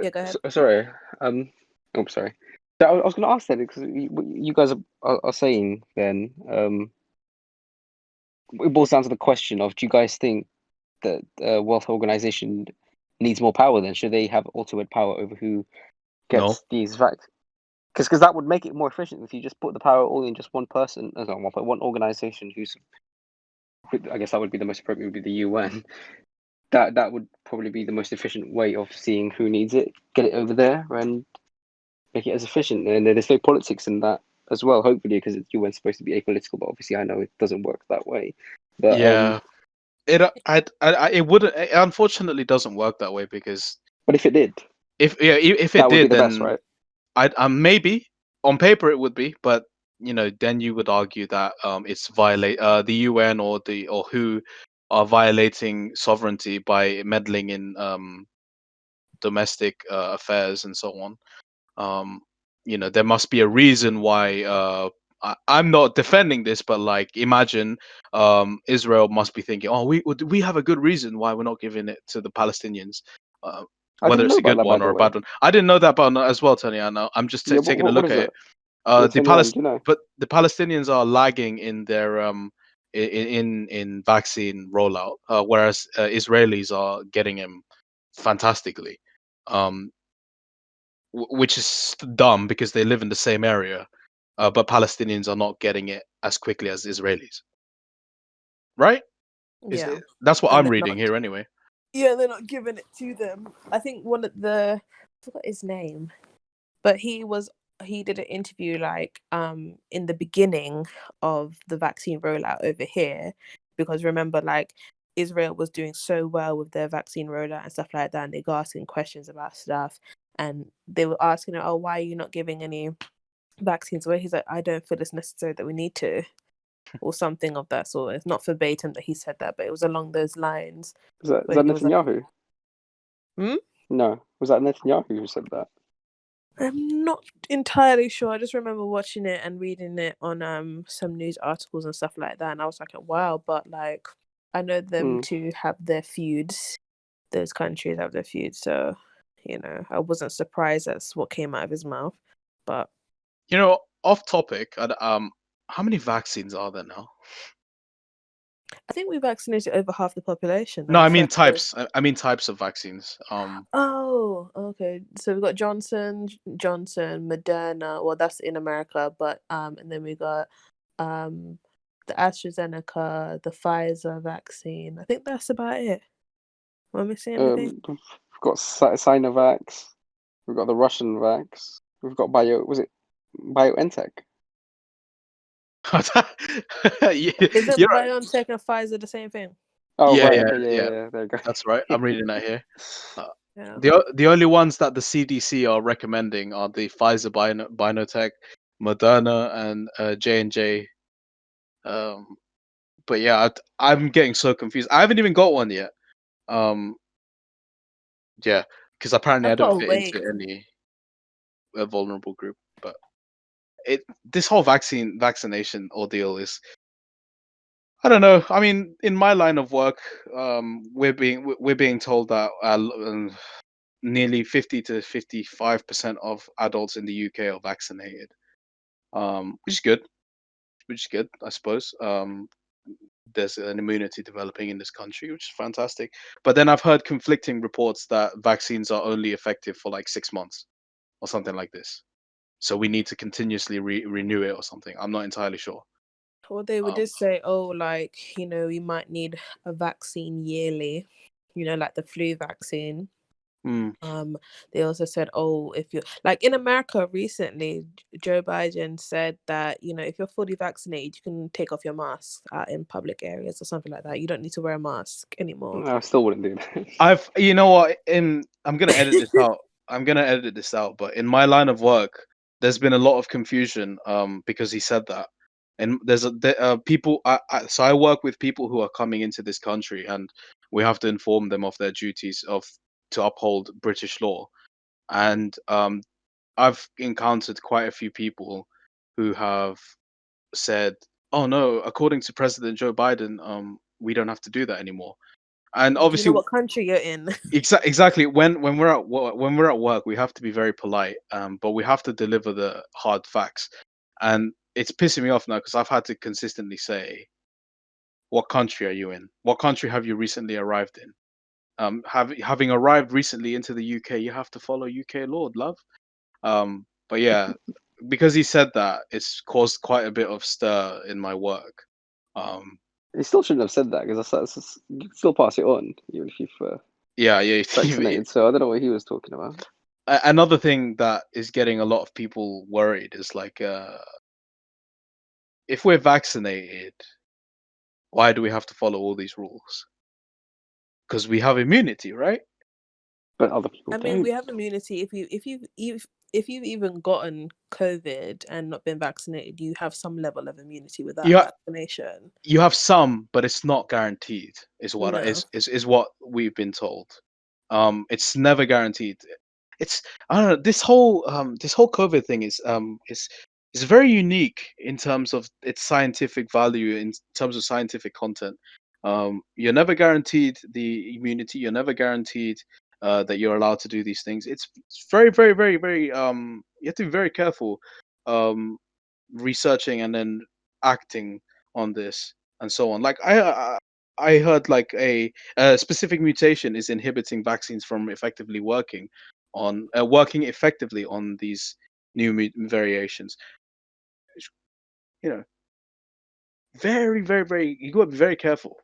[SPEAKER 3] yeah, go ahead.
[SPEAKER 2] sorry. Oh, sorry. So I was going to ask that because you guys are saying then, it boils down to the question of, do you guys think that World Health Organization needs more power? Then should they have ultimate power over who
[SPEAKER 1] no.
[SPEAKER 2] gets these vaccines? Because that would make it more efficient if you just put the power all in just one person, one organization who's, I guess that would be the most appropriate, would be the UN. That would probably be the most efficient way of seeing who needs it, get it over there, and make it as efficient. And there's no politics in that as well, hopefully, because the UN's supposed to be apolitical, but obviously I know it doesn't work that way. But
[SPEAKER 1] Yeah, it wouldn't. It unfortunately doesn't work that way, because
[SPEAKER 2] but if it did,
[SPEAKER 1] if it
[SPEAKER 2] that would be
[SPEAKER 1] did,
[SPEAKER 2] the best,
[SPEAKER 1] then
[SPEAKER 2] right?
[SPEAKER 1] maybe on paper it would be, but then you would argue that it's violate the UN or who are violating sovereignty by meddling in domestic affairs and so on. There must be a reason why. I'm not defending this, but like, imagine Israel must be thinking, oh, we have a good reason why we're not giving it to the Palestinians. Uh,
[SPEAKER 2] I
[SPEAKER 1] whether
[SPEAKER 2] didn't
[SPEAKER 1] it's
[SPEAKER 2] know
[SPEAKER 1] a
[SPEAKER 2] about
[SPEAKER 1] good
[SPEAKER 2] that, by
[SPEAKER 1] one or
[SPEAKER 2] the
[SPEAKER 1] a
[SPEAKER 2] way.
[SPEAKER 1] bad one, I didn't know that about as well, Tony. I know. I'm just
[SPEAKER 2] Yeah,
[SPEAKER 1] taking a
[SPEAKER 2] what
[SPEAKER 1] look
[SPEAKER 2] is
[SPEAKER 1] at
[SPEAKER 2] it?
[SPEAKER 1] it.
[SPEAKER 2] Yeah,
[SPEAKER 1] The
[SPEAKER 2] tell me on. Do you know?
[SPEAKER 1] But the Palestinians are lagging in their in vaccine rollout, whereas Israelis are getting them fantastically, um, which is dumb because they live in the same area, but Palestinians are not getting it as quickly as Israelis, right?
[SPEAKER 3] Yeah,
[SPEAKER 1] That's what
[SPEAKER 3] and
[SPEAKER 1] I'm
[SPEAKER 3] they're
[SPEAKER 1] reading
[SPEAKER 3] not.
[SPEAKER 1] here anyway.
[SPEAKER 3] Yeah, they're not giving it to them. I think one of I forgot his name, but he did an interview like in the beginning of the vaccine rollout over here, because remember, like, Israel was doing so well with their vaccine rollout and stuff like that, and they got asking questions about stuff, and they were asking her, oh, why are you not giving any vaccines away? He's like, I don't feel it's necessary that we need to, or something of that sort. It's not verbatim that he said that, but it was along those lines
[SPEAKER 2] Is that
[SPEAKER 3] where he was like,
[SPEAKER 2] Netanyahu?
[SPEAKER 3] hmm?
[SPEAKER 2] No, was that Netanyahu who said that?
[SPEAKER 3] I'm not entirely sure. I just remember watching it and reading it on some news articles and stuff like that, and I was like, wow. But like, I know them to have their feuds. Those countries have their feuds, so I wasn't surprised that's what came out of his mouth. But
[SPEAKER 1] Off topic. How many vaccines are there now?
[SPEAKER 3] I think we vaccinated over half the population.
[SPEAKER 1] No,
[SPEAKER 3] Like
[SPEAKER 1] I
[SPEAKER 3] the
[SPEAKER 1] mean
[SPEAKER 3] first dose.
[SPEAKER 1] types. I mean types of vaccines.
[SPEAKER 3] Oh, okay. So we've got Johnson, Moderna. Well, that's in America, but and then we got um the AstraZeneca, the Pfizer vaccine. I think that's about it. Am I missing anything?
[SPEAKER 2] We've got Sinovax. We've got the Russian vax. We've got BioNTech.
[SPEAKER 3] Isn't
[SPEAKER 1] You're right.
[SPEAKER 3] BioNTech and Pfizer the same thing?
[SPEAKER 2] Oh,
[SPEAKER 1] Yeah,
[SPEAKER 2] right.
[SPEAKER 1] yeah,
[SPEAKER 2] Okay.
[SPEAKER 1] yeah.
[SPEAKER 2] Yeah. There you go.
[SPEAKER 1] That's right. I'm reading that here.
[SPEAKER 3] Yeah.
[SPEAKER 1] The only ones that the CDC are recommending are the Pfizer, BioNTech, Moderna, and J&J. But yeah, I'm getting so confused. I haven't even got one yet. Yeah, because apparently I
[SPEAKER 3] I've
[SPEAKER 1] don't
[SPEAKER 3] got to
[SPEAKER 1] fit
[SPEAKER 3] wait.
[SPEAKER 1] into any vulnerable group. But this whole vaccination ordeal is, I don't know. I mean, in my line of work, we're being told that nearly 50 to 55% of adults in the UK are vaccinated, which is good. Which is good, I suppose. There's an immunity developing in this country, which is fantastic. But then I've heard conflicting reports that vaccines are only effective for like 6 months or something like this. So we need to continuously renew it or something. I'm not entirely sure.
[SPEAKER 3] Well, they would
[SPEAKER 1] Um,
[SPEAKER 3] just say, oh, like, we might need a vaccine yearly, like the flu vaccine.
[SPEAKER 1] hmm.
[SPEAKER 3] They also said, oh, if you're like in America recently, Joe Biden said that, if you're fully vaccinated, you can take off your mask in public areas or something like that. You don't need to wear a mask anymore.
[SPEAKER 2] I still wouldn't do that.
[SPEAKER 1] You know what? I'm gonna edit this out. I'm gonna edit this out. But in my line of work, there's been a lot of confusion. Because he said that, and people. So I work with people who are coming into this country, and we have to inform them of their duties to uphold British law. And I've encountered quite a few people who have said, "Oh no, according to President Joe Biden, we don't have to do that anymore." And
[SPEAKER 3] Do you know
[SPEAKER 1] obviously,
[SPEAKER 3] what country you're in?
[SPEAKER 1] exactly. When we're at work, we have to be very polite, but we have to deliver the hard facts. And it's pissing me off now because I've had to consistently say, "What country are you in? What country have you recently arrived in? Having arrived recently into the UK, you have to follow UK law, love." But yeah, because he said that, it's caused quite a bit of stir in my work. Um,
[SPEAKER 2] He still shouldn't have said that because you can still pass it on even if you've
[SPEAKER 1] yeah, yeah.
[SPEAKER 2] vaccinated. So I don't know what he was talking about.
[SPEAKER 1] Another thing that is getting a lot of people worried is like, if we're vaccinated, why do we have to follow all these rules? Because we have immunity, right?
[SPEAKER 2] But other people
[SPEAKER 3] I mean,
[SPEAKER 2] don't.
[SPEAKER 3] we have immunity if you've even gotten COVID and not been vaccinated, you have some level of immunity without
[SPEAKER 1] You
[SPEAKER 3] a
[SPEAKER 1] ha-
[SPEAKER 3] vaccination.
[SPEAKER 1] you have some, but it's not guaranteed. Is what
[SPEAKER 3] No.
[SPEAKER 1] is what we've been told. It's never guaranteed. It's, I don't know. This whole COVID thing is very unique in terms of its scientific value, in terms of scientific content. You're never guaranteed the immunity. You're never guaranteed that you're allowed to do these things. It's very, very, very, very. You have to be very careful, um, researching and then acting on this and so on. Like I heard like a specific mutation is inhibiting vaccines from working effectively on these new variations. It's, you know, very, very, very. You got to be very careful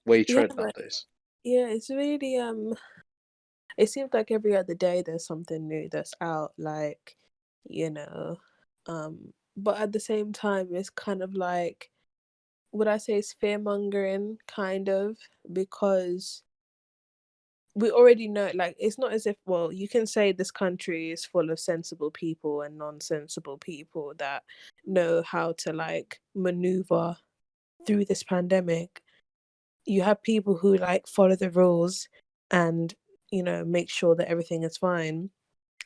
[SPEAKER 1] where you
[SPEAKER 3] Yeah,
[SPEAKER 1] tread
[SPEAKER 3] but
[SPEAKER 1] nowadays.
[SPEAKER 3] yeah, it's really it seems like every other day there's something new that's out, like, you know, but at the same time it's kind of like, would I say it's fear mongering, kind of, because we already know, like, it's not as if, well, you can say this country is full of sensible people and non-sensible people that know how to like maneuver through this pandemic. You have people who like follow the rules and make sure that everything is fine,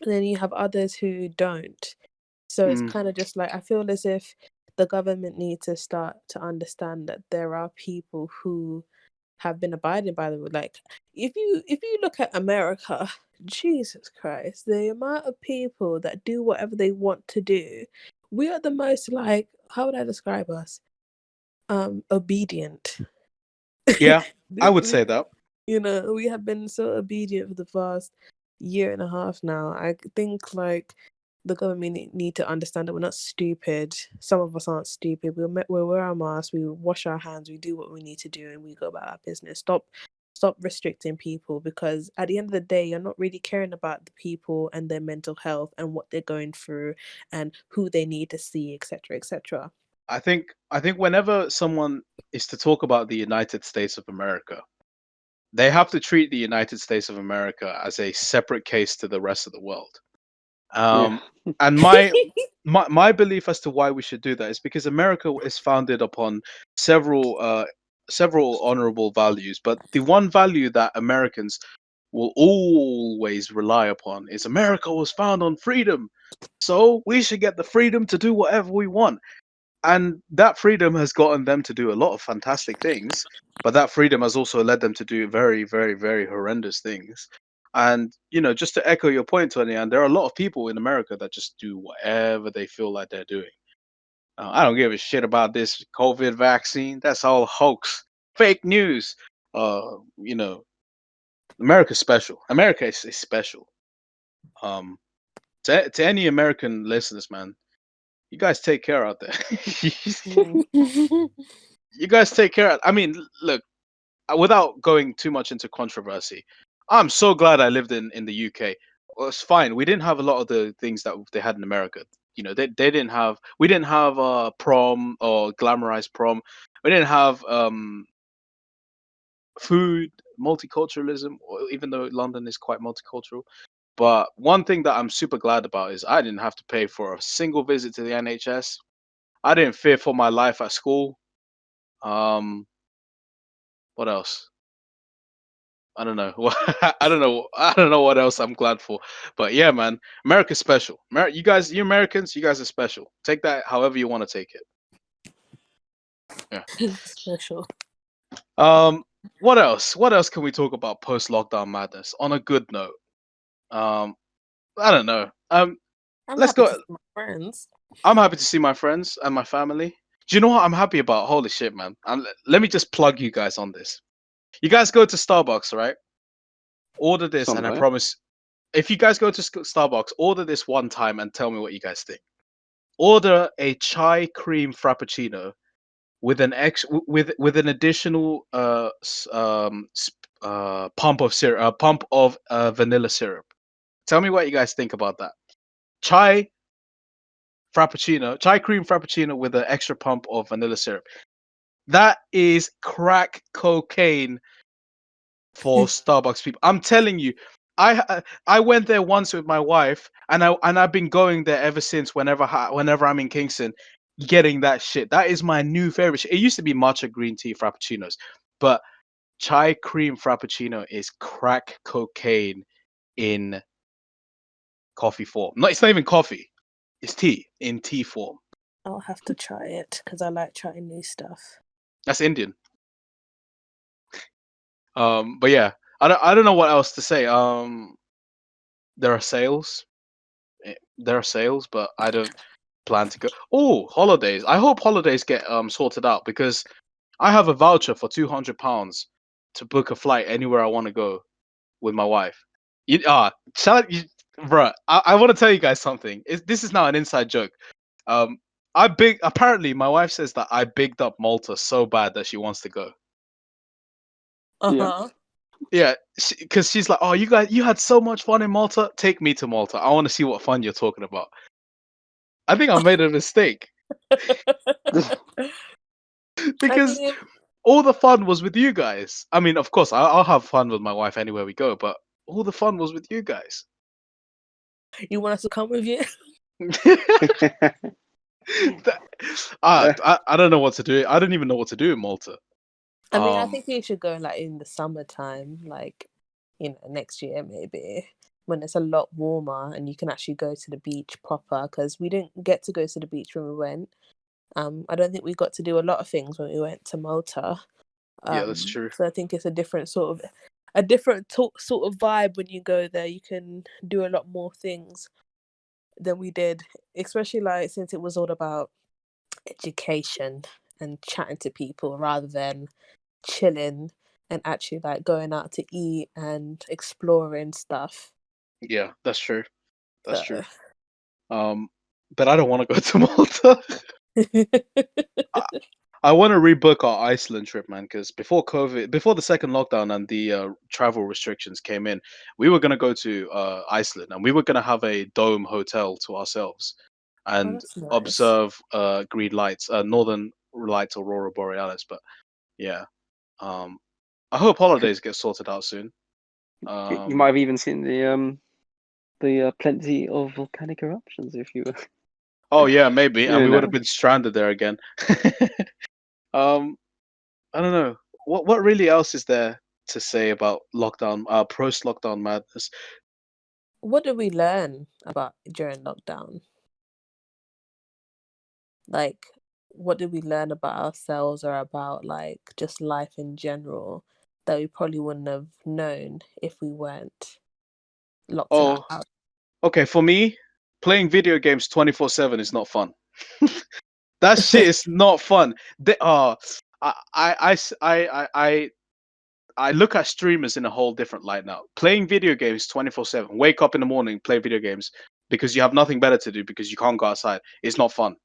[SPEAKER 3] and then you have others who don't. So it's kind of just like, I feel as if the government needs to start to understand that there are people who have been abiding by the rule. Like, if you look at America, Jesus Christ, the amount of people that do whatever they want to do, we are the most, like, how would I describe us? Obedient.
[SPEAKER 1] Yeah, I would
[SPEAKER 3] We,
[SPEAKER 1] say that.
[SPEAKER 3] we have been so obedient for the past year and a half now. I think, like, the government need to understand that we're not stupid. Some of us aren't stupid. We wear our masks, we wash our hands, we do what we need to do, and we go about our business. Stop restricting people, because at the end of the day, you're not really caring about the people and their mental health and what they're going through and who they need to see, etc., etc.
[SPEAKER 1] I think whenever someone is to talk about the United States of America, they have to treat the United States of America as a separate case to the rest of the world.
[SPEAKER 2] Yeah.
[SPEAKER 1] And my belief as to why we should do that is because America is founded upon several honorable values, but the one value that Americans will always rely upon is America was found on freedom. So we should get the freedom to do whatever we want. And that freedom has gotten them to do a lot of fantastic things, but that freedom has also led them to do very, very, very horrendous things. And just to echo your point, Tony, and there are a lot of people in America that just do whatever they feel like they're doing. I don't give a shit about this COVID vaccine. That's all hoax, fake news. Uh, you know, America's special. America is special. Um, to any American listeners, man, you guys take care out there. You guys take care. I mean, look, without going too much into controversy, I'm so glad I lived in the UK. Well, it's fine. We didn't have a lot of the things that they had in America. They didn't have. We didn't have prom or glamorized prom. We didn't have food multiculturalism, even though London is quite multicultural. But one thing that I'm super glad about is I didn't have to pay for a single visit to the NHS. I didn't fear for my life at school. Um, what else? I don't know. I don't know. I don't know what else I'm glad for. But yeah, man, America's special. You Americans, you guys are special. Take that however you want to take it. Yeah.
[SPEAKER 3] Special.
[SPEAKER 1] What else? What else can we talk about post lockdown madness on a good note? Um, I don't know.
[SPEAKER 3] I'm
[SPEAKER 1] Let's
[SPEAKER 3] happy to
[SPEAKER 1] go.
[SPEAKER 3] see my friends.
[SPEAKER 1] I'm happy to see my friends and my family. Do you know what I'm happy about? Holy shit, man! Let me just plug you guys on this. You guys go to Starbucks, right? Order this, and I
[SPEAKER 2] Somewhere.
[SPEAKER 1] promise, if you guys go to Starbucks, order this one time and tell me what you guys think. Order a chai cream frappuccino with with an additional pump of vanilla syrup. Tell me what you guys think about that. Chai chai cream frappuccino with an extra pump of vanilla syrup. That is crack cocaine for Starbucks people. I'm telling you, I went there once with my wife, and I've been going there ever since. Whenever I'm in Kingston, getting that shit. That is my new favorite. It used to be matcha green tea frappuccinos, but chai cream frappuccino is crack cocaine in coffee form. No, it's not even coffee. It's tea in tea form.
[SPEAKER 3] I'll have to try it because I like trying new stuff.
[SPEAKER 1] That's Indian. But yeah, I don't know what else to say. There are sales. There are sales, but I don't plan to go. Oh, holidays! I hope holidays get sorted out because I have a voucher for £200 to book a flight anywhere I want to go with my wife. Bruh, I want to tell you guys something. This is now an inside joke. Um, apparently my wife says that I bigged up Malta so bad that she wants to go.
[SPEAKER 3] Uh-huh.
[SPEAKER 1] Yeah, because she's like, "Oh, you had so much fun in Malta. Take me to Malta. I want to see what fun you're talking about." I think I made a mistake
[SPEAKER 3] I
[SPEAKER 1] because
[SPEAKER 3] mean,
[SPEAKER 1] all the fun was with you guys. I mean, of course, I'll have fun with my wife anywhere we go, but all the fun was with you guys.
[SPEAKER 3] you want us to come with you?
[SPEAKER 1] I don't know what to do. I don't even know what to do in Malta.
[SPEAKER 3] I mean, I think you should go like in the summertime, like, next year maybe. when it's a lot warmer and you can actually go to the beach proper, because we didn't get to go to the beach when we went. I don't think we got to do a lot of things when we went to Malta.
[SPEAKER 1] Yeah, that's true.
[SPEAKER 3] So I think it's a different sort of sort of vibe when you go there. You can do a lot more things than we did, especially like since it was all about education and chatting to people rather than chilling and actually like going out to eat and exploring stuff.
[SPEAKER 1] Yeah, that's true. That's
[SPEAKER 3] So
[SPEAKER 1] true. But I don't want to go to Malta. I, I want to rebook our Iceland trip, man, because before COVID, before the second lockdown and the travel restrictions came in, we were gonna go to Iceland and we were gonna have a dome hotel to ourselves
[SPEAKER 3] oh,
[SPEAKER 1] and
[SPEAKER 3] that's nice.
[SPEAKER 1] observe green lights, northern lights, aurora borealis. But yeah, um, I hope holidays get sorted out soon.
[SPEAKER 2] You might
[SPEAKER 1] Um,
[SPEAKER 2] have even seen the plenty of volcanic eruptions if you were
[SPEAKER 1] oh yeah, maybe, and we
[SPEAKER 2] doing
[SPEAKER 1] would have
[SPEAKER 2] that.
[SPEAKER 1] been stranded there again. um, I don't know. What really else is there to say about lockdown, post lockdown madness?
[SPEAKER 3] What did we learn about during lockdown? Like, what did we learn about ourselves or about like just life in general that we probably wouldn't have known if we weren't locked in our
[SPEAKER 1] Oh,
[SPEAKER 3] house?
[SPEAKER 1] okay. For me, playing video games 24/7 is not fun. That shit is not fun. I look at streamers in a whole different light now. Playing video games 24/7, wake up in the morning, play video games because you have nothing better to do because you can't go outside. It's not fun.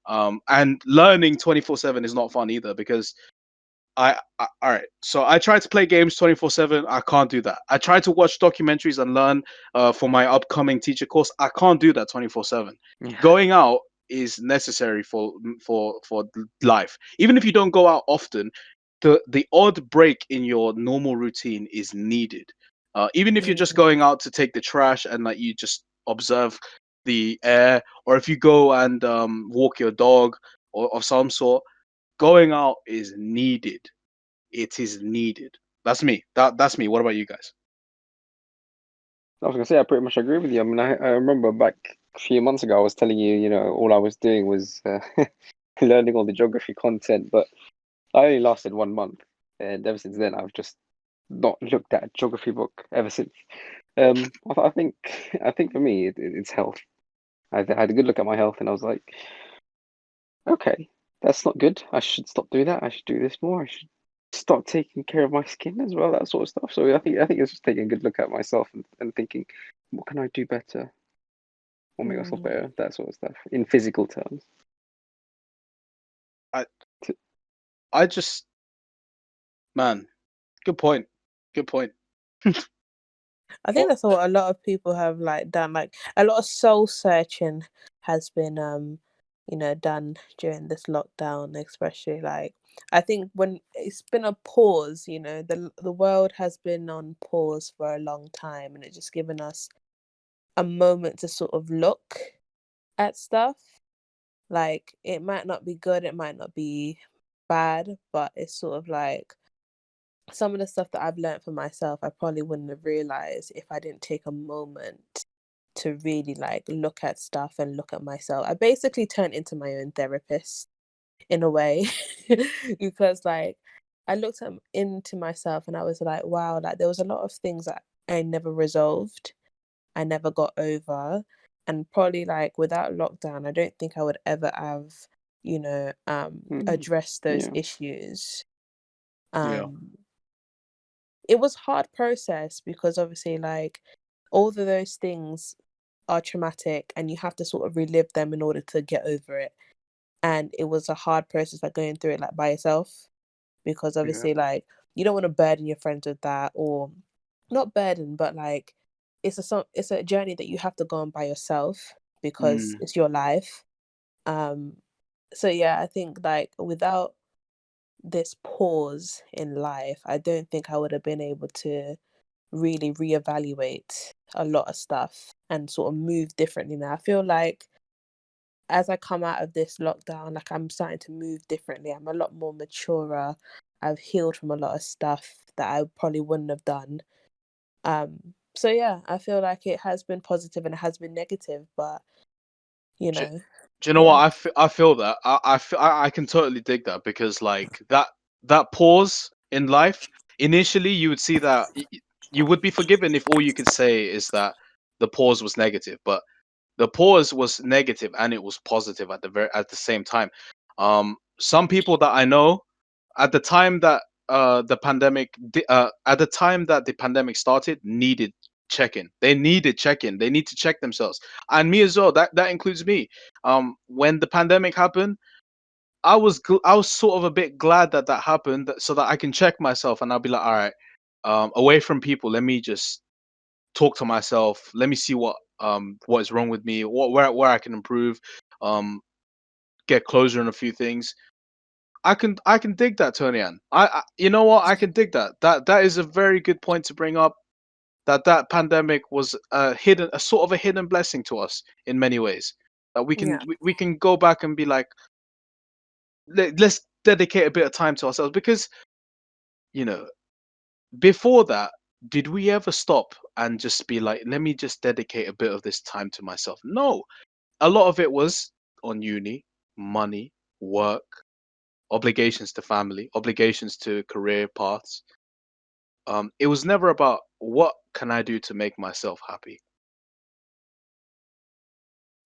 [SPEAKER 1] And learning 24/7 is not fun either because all right. So I try to play games 24/7. I can't do that. I try to watch documentaries and learn for my upcoming teacher course. I can't do that 24/7.
[SPEAKER 2] Yeah.
[SPEAKER 1] Going out is necessary for life. Even if you don't go out often, the odd break in your normal routine is needed. Even if you're just
[SPEAKER 3] Mm.
[SPEAKER 1] going out to take the trash and like you just observe the air, or if you go and walk your dog or of some sort, going out is needed. It is needed. That's me. That's me. What about you guys?
[SPEAKER 2] I was gonna say I pretty much agree with you. I mean, I remember back a few months ago I was telling you, all I was doing was learning all the geography content, but I only lasted 1 month, and ever since then I've just not looked at a geography book ever since. I think I think for me it's health. I had a good look at my health, and I was like, okay, that's not good. I should stop doing that. I should do this more. I should start taking care of my skin as well, that sort of stuff. So I think it's just taking a good look at myself and thinking, what can I do better? What make myself
[SPEAKER 3] Mm.
[SPEAKER 2] better? That sort of stuff in physical terms.
[SPEAKER 1] I
[SPEAKER 2] T-
[SPEAKER 1] I just man, good point. Good point.
[SPEAKER 3] I think
[SPEAKER 1] Oh,
[SPEAKER 3] that's what a lot of people have like done. Like a lot of soul searching has been done during this lockdown, especially like I think when it's been a pause, the world has been on pause for a long time and it's just given us a moment to sort of look at stuff. Like it might not be good, it might not be bad, but it's sort of like some of the stuff that I've learned for myself, I probably wouldn't have realized if I didn't take a moment to really like look at stuff and look at myself. I basically turned into my own therapist in a way because like I looked into myself and I was like, wow, like there was a lot of things that I never resolved, I never got over, and probably like without lockdown, I don't think I would ever have,
[SPEAKER 2] mm,
[SPEAKER 3] addressed those
[SPEAKER 2] yeah,
[SPEAKER 3] issues.
[SPEAKER 1] yeah.
[SPEAKER 3] Um, it was hard process because obviously like all of those things are traumatic and you have to sort of relive them in order to get over it. And it was a hard process like going through it like by yourself because
[SPEAKER 1] Yeah.
[SPEAKER 3] obviously like you don't want to burden your friends with that, or not burden but like it's a journey that you have to go on by yourself because
[SPEAKER 1] Mm,
[SPEAKER 3] it's your life. um so yeah, I think like without this pause in life, I don't think I would have been able to really reevaluate a lot of stuff and sort of move differently now. I feel like as I come out of this lockdown, like I'm starting to move differently. I'm a lot more maturer. I've healed from a lot of stuff that I probably wouldn't have done. Um, So yeah, I feel like it has been positive and it has been negative, but you
[SPEAKER 1] Do,
[SPEAKER 3] know,
[SPEAKER 1] do you know
[SPEAKER 3] yeah.
[SPEAKER 1] what? I feel that. I can totally dig that because like that pause in life, initially you would see that you would be forgiven if all you could say is that the pause was negative, but the pause was negative and it was positive at the same time. Some people that I know at the time that at the time that the pandemic started needed check-in. They needed check-in. They need to check themselves, and me as well. That includes me. When the pandemic happened, I was sort of a bit glad that that happened, so that I can check myself and I'll be like, all right, away from people. Let me just talk to myself. Let me see what is wrong with me, where I can improve, um, get closure on a few things. I can dig that, Tony Ann. You know what? I can dig that. That is a very good point to bring up. That pandemic was a sort of a hidden blessing to us in many ways. That
[SPEAKER 3] Yeah.
[SPEAKER 1] we can go back and be like, let's dedicate a bit of time to ourselves because you know before that, did we ever stop and just be like, let me just dedicate a bit of this time to myself? No, a lot of it was on uni, money, work, obligations to family, obligations to career paths. It was never about what can I do to make myself happy.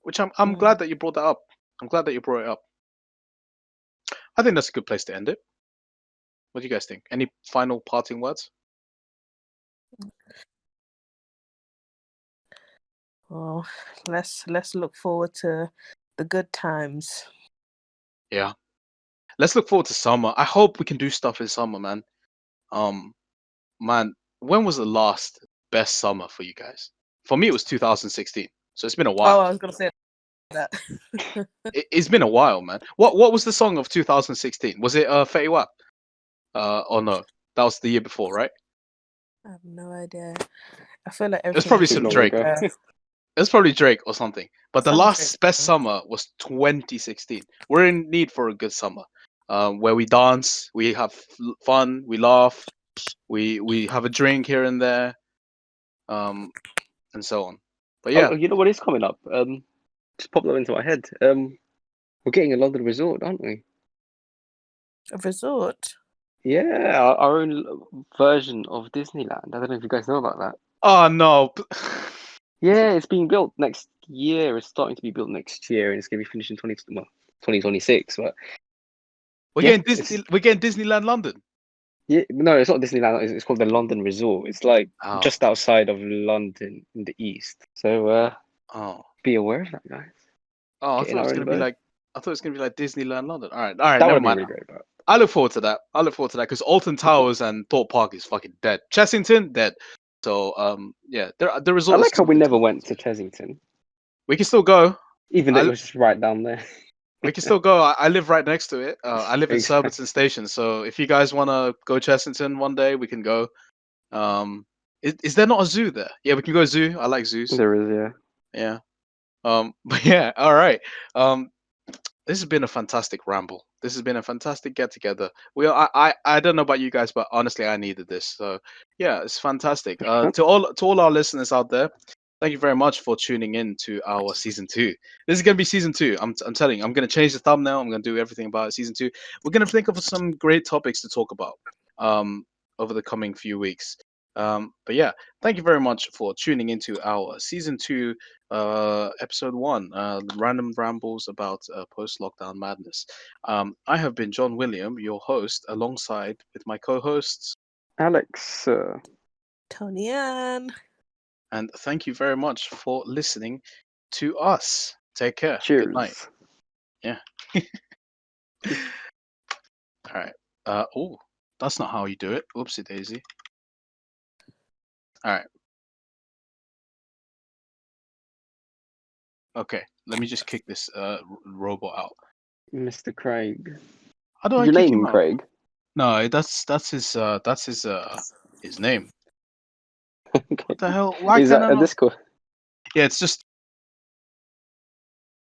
[SPEAKER 1] Which I'm
[SPEAKER 3] Mm.
[SPEAKER 1] glad that you brought that up. I'm glad that you brought it up. I think that's a good place to end it. What do you guys think? Any final parting words?
[SPEAKER 3] Well, let's look forward to the good times.
[SPEAKER 1] Yeah. Let's look forward to summer. I hope we can do stuff in summer, man. Um, man, when was the last best summer for you guys? For me, it was 2016. So it's been a
[SPEAKER 3] Oh,
[SPEAKER 1] while.
[SPEAKER 3] I was gonna say that.
[SPEAKER 1] It's been a while, man. What was the song of 2016? Was it Fetty Wap? Or no? That was the year before, right?
[SPEAKER 3] I have no idea. I feel like
[SPEAKER 1] It was
[SPEAKER 3] everything
[SPEAKER 1] probably
[SPEAKER 3] was
[SPEAKER 2] Too
[SPEAKER 1] some
[SPEAKER 2] long
[SPEAKER 1] Drake.
[SPEAKER 2] ago.
[SPEAKER 1] It was probably Drake or something. But the
[SPEAKER 3] some Drake
[SPEAKER 1] last best
[SPEAKER 3] song.
[SPEAKER 1] summer was 2016. We're in need for a good summer, where we dance, we have fun, we laugh, we have a drink here and there, um, and so on. But yeah,
[SPEAKER 2] Oh, you know what is coming up? Just popped that into my head. We're getting a London resort, aren't we?
[SPEAKER 3] A resort.
[SPEAKER 2] Yeah, our own version of Disneyland. I don't know if you guys know about that.
[SPEAKER 1] oh no,
[SPEAKER 2] Yeah, it's being built next year. It's starting to be built next year, and it's going to be finished in 2026. But yeah, it's
[SPEAKER 1] We're getting Disneyland London.
[SPEAKER 2] yeah, no, it's not Disneyland. It's called the London Resort. It's like
[SPEAKER 1] Oh,
[SPEAKER 2] just outside of London in the east. So
[SPEAKER 1] oh,
[SPEAKER 2] be aware of that, guys.
[SPEAKER 1] oh! I thought
[SPEAKER 2] Getting
[SPEAKER 1] it was
[SPEAKER 2] our
[SPEAKER 1] gonna
[SPEAKER 2] own
[SPEAKER 1] be
[SPEAKER 2] version.
[SPEAKER 1] like Disneyland London. All right,
[SPEAKER 2] That
[SPEAKER 1] never
[SPEAKER 2] would be
[SPEAKER 1] mind.
[SPEAKER 2] really great, but
[SPEAKER 1] I look forward to that. I look forward to that because Alton Towers and Thorpe Park is fucking dead. Chessington dead. So yeah, the
[SPEAKER 2] I
[SPEAKER 1] resort is
[SPEAKER 2] like how
[SPEAKER 1] still
[SPEAKER 2] we
[SPEAKER 1] good to
[SPEAKER 2] never
[SPEAKER 1] look forward
[SPEAKER 2] went
[SPEAKER 1] to.
[SPEAKER 2] to Chessington,
[SPEAKER 1] We can still go.
[SPEAKER 2] even though
[SPEAKER 1] I
[SPEAKER 2] it
[SPEAKER 1] li-
[SPEAKER 2] was just right down there.
[SPEAKER 1] we can still go. I live right next to it. I live in
[SPEAKER 2] Exactly.
[SPEAKER 1] Surbiton Station, so if you guys want to go Chessington one day, we can go. Is there not a zoo there? Yeah, we can go zoo. I like zoos.
[SPEAKER 2] There is, yeah.
[SPEAKER 1] Yeah. But yeah, all right. This has been a fantastic ramble. This has been a fantastic get together. I don't know about you guys, but honestly, I needed this. So yeah, it's fantastic. To all our listeners out there, thank you very much for tuning in to our season two. This is gonna be season two. I'm telling you, I'm gonna change the thumbnail. I'm gonna do everything about it. Season two. We're gonna think of some great topics to talk about over the coming few weeks. But yeah, thank you very much for tuning into our season two episode one, random rambles about post-lockdown madness. I have been John William, your host, alongside with my co-hosts,
[SPEAKER 2] Alex,
[SPEAKER 3] Tony Ann.
[SPEAKER 1] and thank you very much for listening to us. Take care. Good night.
[SPEAKER 2] cheers.
[SPEAKER 1] Yeah. All right. Oh, that's not how you do it. Oopsie daisy. All right. Okay. Let me just kick this robot out.
[SPEAKER 2] Mr. Craig.
[SPEAKER 1] How do
[SPEAKER 2] Did
[SPEAKER 1] I
[SPEAKER 2] you
[SPEAKER 1] kick
[SPEAKER 2] name
[SPEAKER 1] him
[SPEAKER 2] him
[SPEAKER 1] out?
[SPEAKER 2] Craig?
[SPEAKER 1] No, that's his name.
[SPEAKER 2] Okay.
[SPEAKER 1] What the hell? Why
[SPEAKER 2] Is
[SPEAKER 1] can I
[SPEAKER 2] that a
[SPEAKER 1] not?
[SPEAKER 2] Discord?
[SPEAKER 1] Yeah, it's just